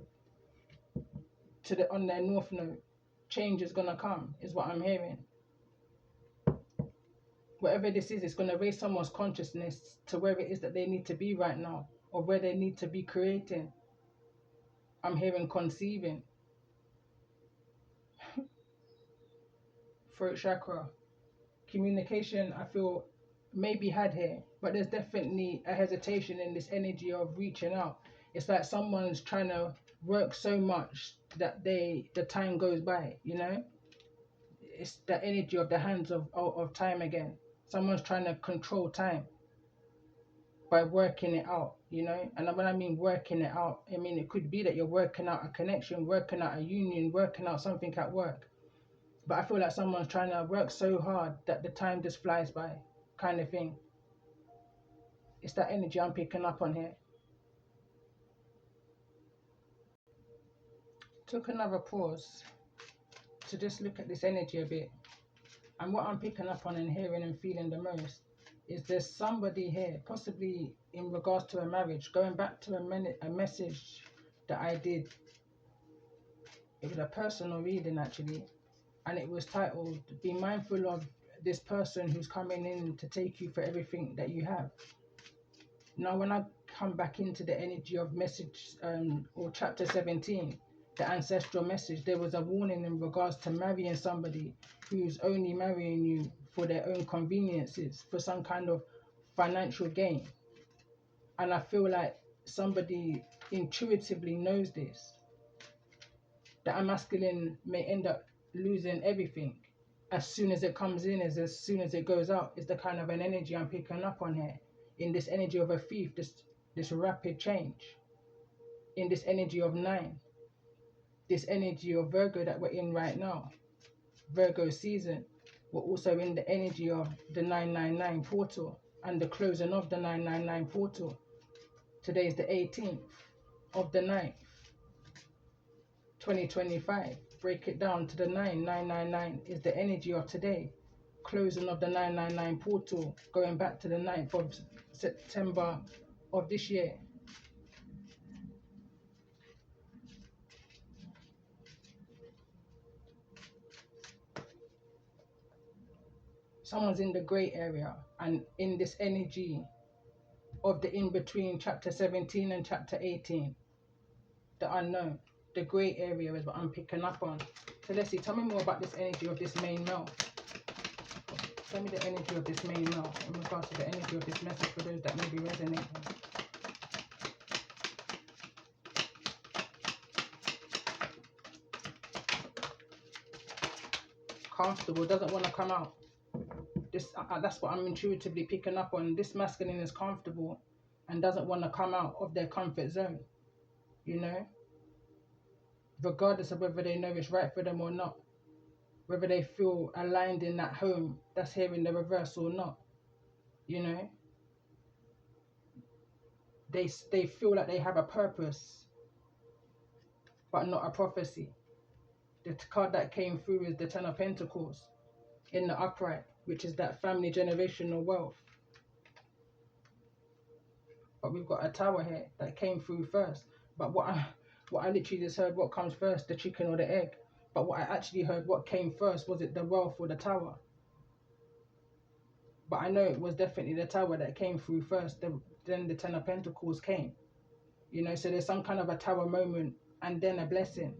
to on their north node. Change is going to come, is what I'm hearing. Whatever this is, it's going to raise someone's consciousness to where it is that they need to be right now, or where they need to be creating. I'm hearing conceiving. Throat chakra. Communication, I feel, may be had here, but there's definitely a hesitation in this energy of reaching out. It's like someone's trying to work so much that the time goes by, you know? It's the energy of the hands of time again. Someone's trying to control time by working it out, you know? And when I mean working it out, I mean it could be that you're working out a connection, working out a union, working out something at work. But I feel like someone's trying to work so hard that the time just flies by, kind of thing. It's that energy I'm picking up on here. Took another pause to just look at this energy a bit. And what I'm picking up on and hearing and feeling the most is there's somebody here, possibly in regards to a marriage, going back to a message that I did. It was a personal reading actually, and it was titled, "Be mindful of this person who's coming in to take you for everything that you have." Now, when I come back into the energy of message or chapter 17, the ancestral message, there was a warning in regards to marrying somebody who's only marrying you for their own conveniences, for some kind of financial gain. And I feel like somebody intuitively knows this, that a masculine may end up losing everything as soon as it comes in, as soon as it goes out, is the kind of an energy I'm picking up on here. In this energy of a thief, this rapid change. In this energy of 9, this energy of Virgo that we're in right now, Virgo season. We're also in the energy of the 999 portal and the closing of the 999 portal. Today is the 18th of the 9th, 2025. Break it down to the 999 is the energy of today. Closing of the 999 portal, going back to the 9th of September of this year. Someone's in the grey area, and in this energy of the in-between chapter 17 and chapter 18, the unknown, the grey area is what I'm picking up on. So let's see, tell me more about this energy of this main male. Tell me the energy of this main male in regards to the energy of this message for those that may be resonating. Comfortable, doesn't want to come out. This that's what I'm intuitively picking up on. This masculine is comfortable and doesn't want to come out of their comfort zone, you know, regardless of whether they know it's right for them or not, whether they feel aligned in that home that's here in the reverse or not, you know. They feel like they have a purpose but not a prophecy. The card that came through is the 10 of Pentacles in the upright, which is that family generational wealth. But we've got a tower here that came through first. But what I literally just heard, what comes first, the chicken or the egg? But what I actually heard, what came first, was it the wealth or the tower? But I know it was definitely the tower that came through first. Then the 10 of Pentacles came. You know, so there's some kind of a tower moment and then a blessing.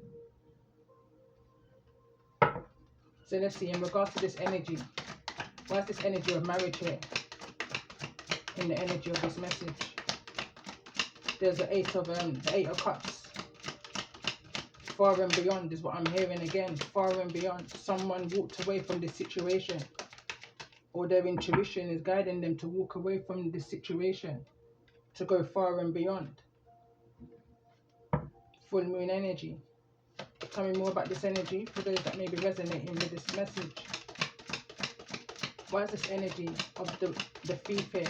So let's see, in regards to this energy, why is this energy of marriage here? In the energy of this message, there's the eight of cups. Far and beyond is what I'm hearing again. Far and beyond. Someone walked away from this situation, or their intuition is guiding them to walk away from this situation, to go far and beyond. Full moon energy. Tell me more about this energy for those that may be resonating with this message. Why is this energy of the thief here,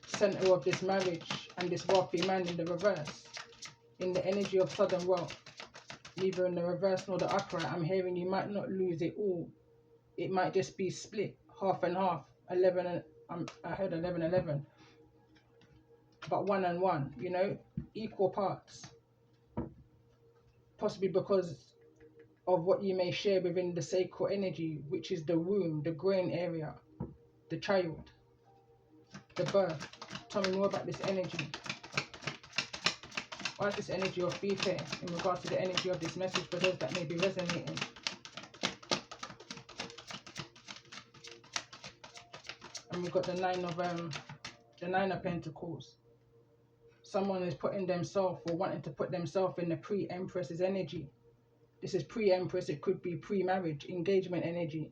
center of this marriage and this wealthy man, in the reverse? In the energy of sudden wealth, neither in the reverse nor the upright, I'm hearing you might not lose it all. It might just be split half and half. 11 and I heard 11, 11, but 1 and 1, you know, equal parts, possibly because of what you may share within the sacred energy, which is the womb, the grain area, the child, the birth. Tell me more about this energy. Why is this energy of faith here in regards to the energy of this message for those that may be resonating? And we've got the nine of pentacles. Someone is putting themselves or wanting to put themselves in the pre-empress's energy. This is pre-empress. It could be pre-marriage, engagement energy.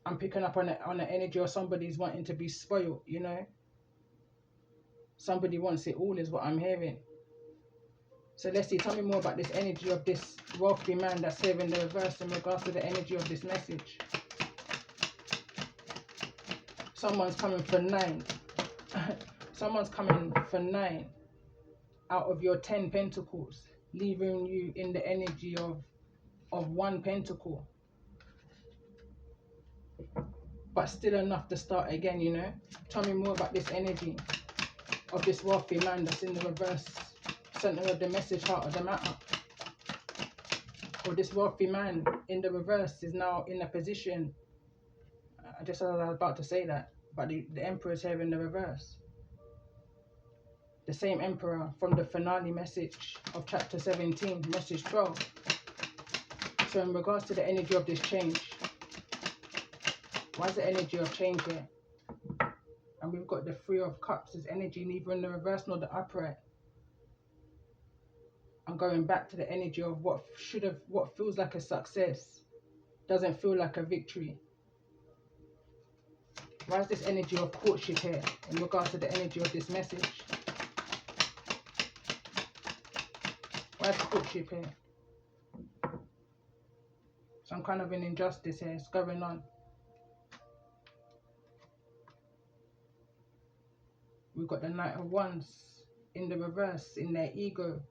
I'm picking up on the energy of somebody's wanting to be spoiled, you know. Somebody wants it all is what I'm hearing. So let's see, tell me more about this energy of this wealthy man that's here in the reverse in regards to the energy of this message. Someone's coming for 9. Someone's coming for 9 out of your 10 pentacles, leaving you in the energy of 1 pentacle. But still enough to start again, you know. Tell me more about this energy of this wealthy man that's in the reverse center of the message, heart of the matter. Or this wealthy man in the reverse is now in a position, I just was about to say that, but the emperor is here in the reverse. The same emperor from the finale message of chapter 17, message 12. So in regards to the energy of this change, why is the energy of change here? And we've got the 3 of cups as energy, neither in the reverse nor the upright. I'm going back to the energy of what feels like a success doesn't feel like a victory. Why is this energy of courtship here in regards to the energy of this message? Why is courtship here? Some kind of an injustice here is going on. We've got the Knight of Wands in the reverse, in their ego,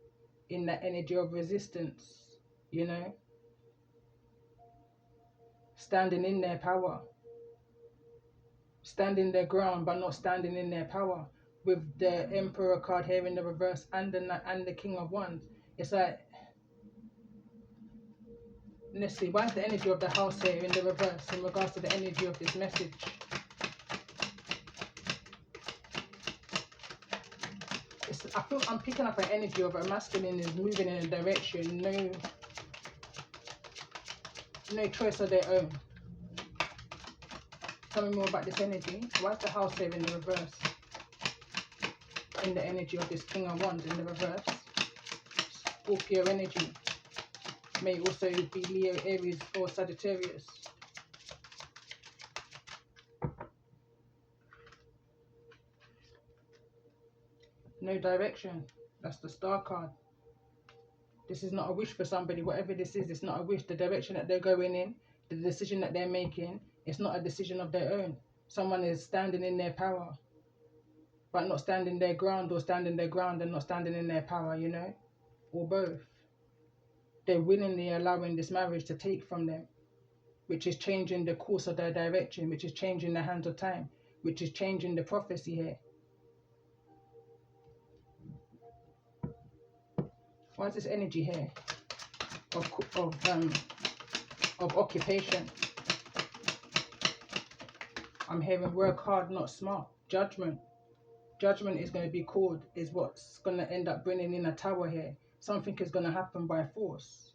in that energy of resistance, you know, standing in their power, standing their ground but not standing in their power. With the Emperor card here in the reverse and the King of Wands, it's like, let's see, why is the energy of the house here in the reverse in regards to the energy of this message? I feel I'm picking up an energy of a masculine is moving in a direction, no choice of their own. Tell me more about this energy. Why is the house here in the reverse? In the energy of this King of Wands in the reverse. Scorpio energy. May also be Leo, Aries or Sagittarius. No direction. That's the Star card. This is not a wish for somebody. Whatever this is, it's not a wish. The direction that they're going in, the decision that they're making, it's not a decision of their own. Someone is standing in their power, but not standing their ground, or standing their ground and not standing in their power, you know? Or both. They're willingly allowing this marriage to take from them, which is changing the course of their direction, which is changing the hands of time, which is changing the prophecy here. Why is this energy here of occupation? I'm hearing work hard, not smart. Judgment. Judgment is going to be called, is what's going to end up bringing in a tower here. Something is going to happen by force,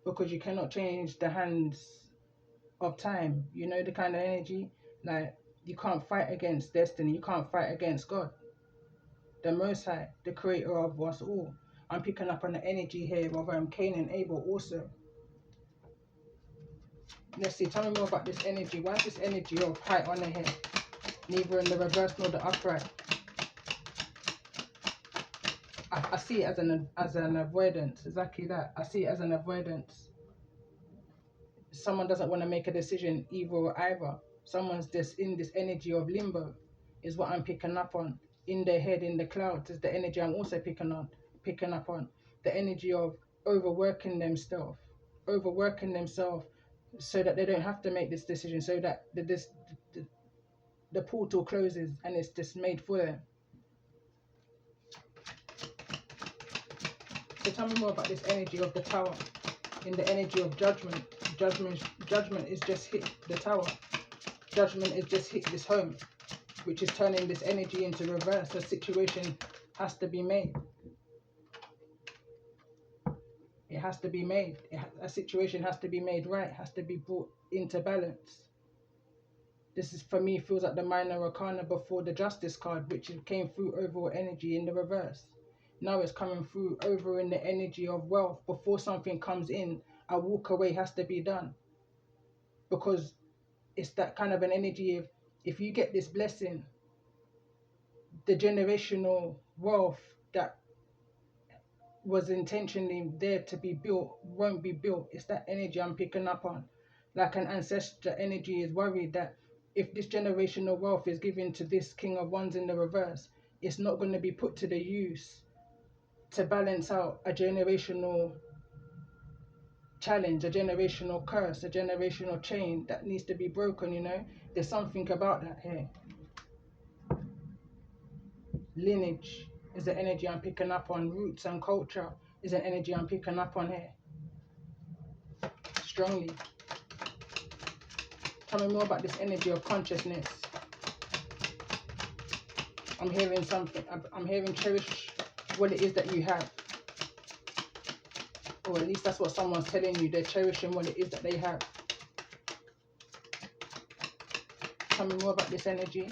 because you cannot change the hands of time. You know the kind of energy, like, you can't fight against destiny, you can't fight against God, the Most High, the creator of us all. I'm picking up on the energy here of Cain and Abel also. Let's see, tell me more about this energy. Why is this energy of high honor here? Neither in the reverse nor the upright. I see it as an avoidance, exactly that. I see it as an avoidance. Someone doesn't want to make a decision either or either. Someone's just in this energy of limbo, is what I'm picking up on. In their head, in the clouds, is the energy I'm also picking up on. The energy of overworking themselves, so that they don't have to make this decision, so that the portal closes and it's just made for them. So tell me more about this energy of the tower. In the energy of judgment, judgment is just hit the tower. Judgment is just hit this home, which is turning this energy into reverse. A situation has to be made. It has to be made. A situation has to be made right, has to be brought into balance. This is, for me, feels like the minor arcana before the justice card, which came through overall energy in the reverse. Now it's coming through over in the energy of wealth. Before something comes in, a walk away has to be done. Because it's that kind of an energy of, if you get this blessing, the generational wealth that was intentionally there to be built won't be built. It's that energy I'm picking up on. Like an ancestor energy is worried that if this generational wealth is given to this King of Wands in the reverse, it's not going to be put to the use to balance out a generational challenge, a generational curse, a generational chain that needs to be broken, you know? There's something about that here. Lineage is the energy I'm picking up on. Roots and culture is an energy I'm picking up on here. Strongly. Tell me more about this energy of consciousness. I'm hearing something. I'm hearing cherish what it is that you have. Or at least that's what someone's telling you. They're cherishing what it is that they have. Tell me more about this energy.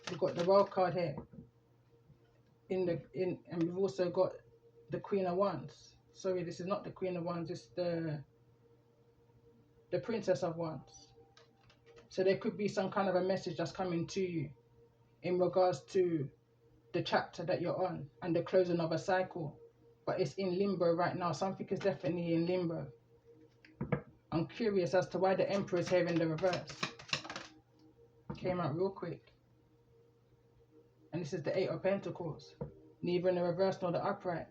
We've got the World card here. And we've also got the Queen of Wands. Sorry, this is not the Queen of Wands. It's the Princess of Wands. So there could be some kind of a message that's coming to you in regards to the chapter that you're on and the closing of a cycle. But it's in limbo right now. Something is definitely in limbo. I'm curious as to why the Emperor is here in the reverse. Came out real quick. And this is the Eight of Pentacles. Neither in the reverse nor the upright.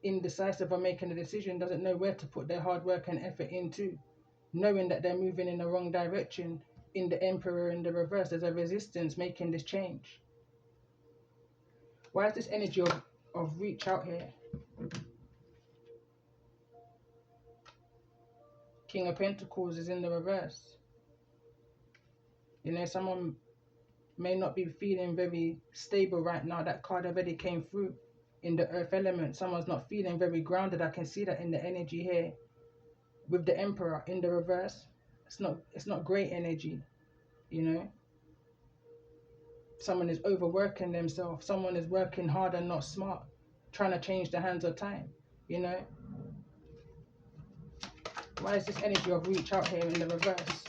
Indecisive of making a decision, doesn't know where to put their hard work and effort into. Knowing that they're moving in the wrong direction. In the Emperor in the reverse, there's a resistance making this change. Why is this energy of reach out here? King of Pentacles is in the reverse. You know, someone may not be feeling very stable right now. That card already came through in the earth element. Someone's not feeling very grounded. I can see that in the energy here with the Emperor in the reverse. It's not great energy, you know. Someone is overworking themselves. Someone is working hard and not smart, trying to change the hands of time, you know. Why is this energy of reach out here in the reverse?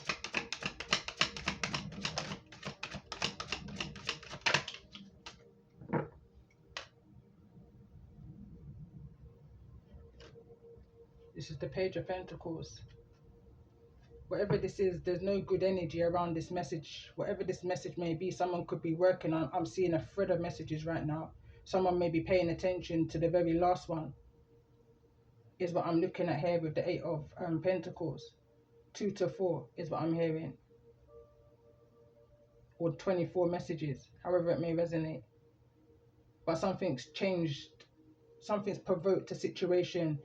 This is the Page of Pentacles. Whatever this is, there's no good energy around this message. Whatever this message may be, someone could be working on. I'm seeing a thread of messages right now. Someone may be paying attention to the very last one. Is what I'm looking at here with the Eight of Pentacles. 2 to 4 is what I'm hearing. Or 24 messages, however it may resonate. But something's changed. Something's provoked a situation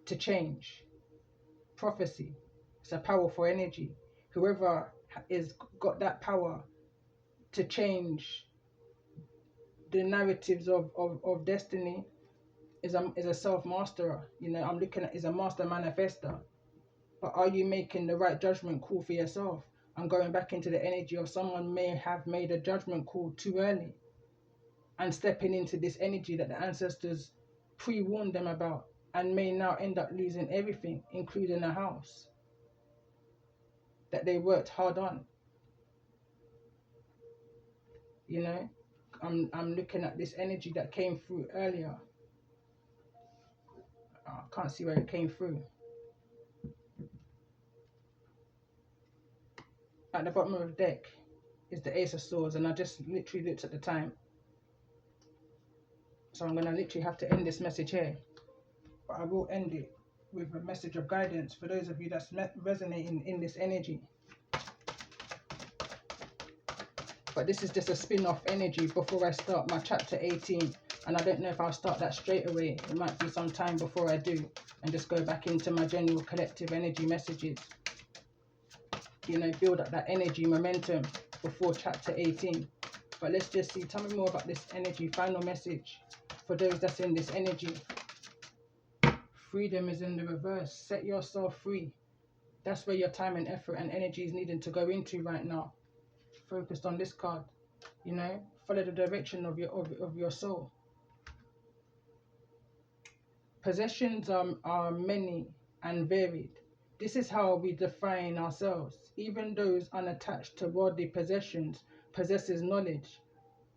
to change. Prophecy. It's a powerful energy. Whoever is got that power to change the narratives of destiny is a self-masterer. You know, I'm looking at is a master manifester. But are you making the right judgment call for yourself? I'm going back into the energy of someone may have made a judgment call too early and stepping into this energy that the ancestors pre-warned them about and may now end up losing everything, including a house that they worked hard on. You know, I'm looking at this energy that came through earlier. I can't see where it came through. At the bottom of the deck is the Ace of Swords, and I just literally looked at the time. So I'm going to literally have to end this message here. But I will end it with a message of guidance for those of you that's resonating in this energy. But this is just a spin-off energy before I start my chapter 18. And I don't know if I'll start that straight away. It might be some time before I do. And just go back into my general collective energy messages. You know, build up that energy momentum before chapter 18. But let's just see. Tell me more about this energy. Final message for those that's in this energy. Freedom is in the reverse. Set yourself free. That's where your time and effort and energy is needing to go into right now. Focused on this card, you know, follow the direction of your soul. Possessions are many and varied. This is how we define ourselves. Even those unattached to worldly possessions possesses knowledge,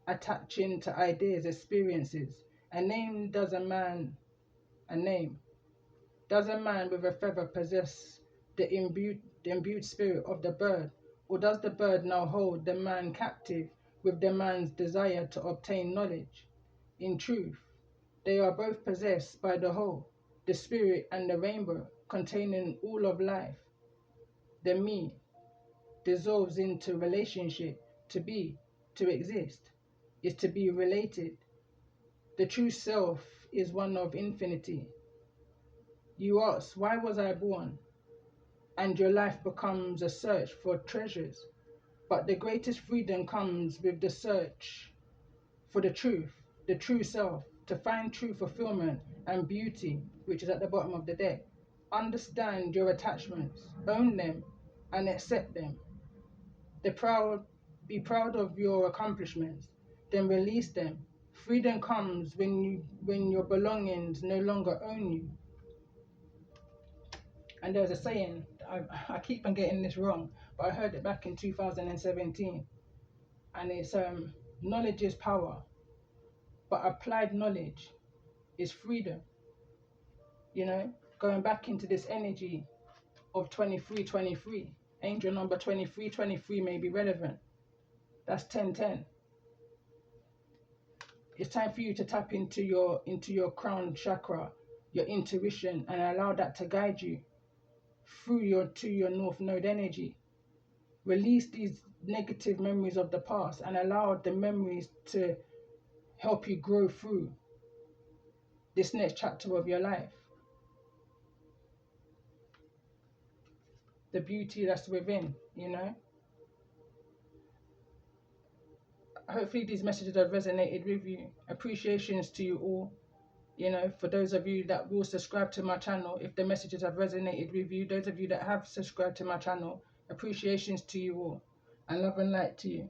attaching to ideas, experiences. A name does a man with a feather possess the imbued spirit of the bird? Or does the bird now hold the man captive with the man's desire to obtain knowledge? In truth, they are both possessed by the whole, the spirit and the rainbow, containing all of life. The me dissolves into relationship. To be, to exist, is to be related. The true self is one of infinity. You ask, why was I born? And your life becomes a search for treasures. But the greatest freedom comes with the search for the true self, to find true fulfillment and beauty, which is at the bottom of the deck. Understand your attachments, own them, and accept them. Be proud of your accomplishments, then release them. Freedom comes when your belongings no longer own you. And there's a saying, I keep on getting this wrong, but I heard it back in 2017. And it's knowledge is power, but applied knowledge is freedom. You know, going back into this energy of 2323, angel number 2323 may be relevant. That's 1010. It's time for you to tap into your crown chakra, your intuition, and allow that to guide you through your north node energy. Release these negative memories of the past and allow the memories to help you grow through this next chapter of your life. The beauty that's within, you know. Hopefully these messages have resonated with you. Appreciations to you all. You know, for those of you that will subscribe to my channel, if the messages have resonated with you, those of you that have subscribed to my channel, appreciations to you all. And love and light to you.